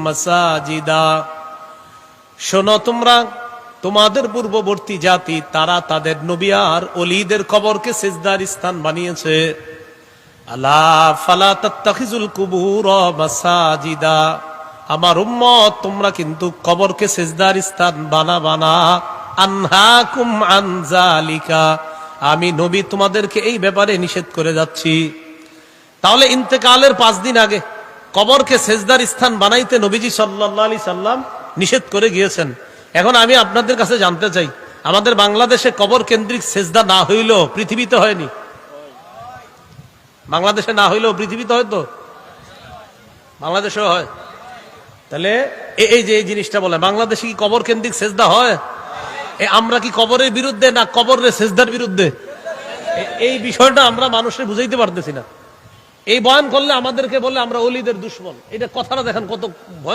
মাসাজিদা, শোনো তোমরা, তোমাদের পূর্ববর্তী জাতি তারা তাদের নবী আর ওলিদের কবরকে সিজদার স্থান বানিয়েছে। আলা ফালা তাত্তাখিজুল কুবুর মাসাজিদা, আমার উম্মত তোমরা কিন্তু কবরকে সিজদার স্থান বানাবা না। আনহাকুম আন যালিকা, আমি নবী তোমাদেরকে এই ব্যাপারে নিষেধ করে যাচ্ছি। তাহলে ইন্তেকালের 5 দিন আগে কবরকে সিজদার স্থান বানাইতে নবীজি সাল্লাল্লাহু আলাইহি সাল্লাম নিষেধ করে গিয়েছেন। এখন আমি আপনাদের কাছে জানতে চাই, আমাদের বাংলাদেশে কবর কেন্দ্রিক সিজদা না হইলেও পৃথিবীতে হয়নি? বাংলাদেশে না হইলেও পৃথিবীতে হয়তো, বাংলাদেশেও হয়। তাহলে এই যে এই জিনিসটা বলে, বাংলাদেশে কি কবর কেন্দ্রিক সিজদা হয়? আমরা কি কবরের বিরুদ্ধে না কবরের সিজদার বিরুদ্ধে? এই বিষয়টা আমরা মানুষের বুঝাইতে পারতেছি না। এই বয়ান করলে আমাদেরকে বলে আমরা ওলিদের দুশমন। এটা কথাটা দেখেন কত ভয়।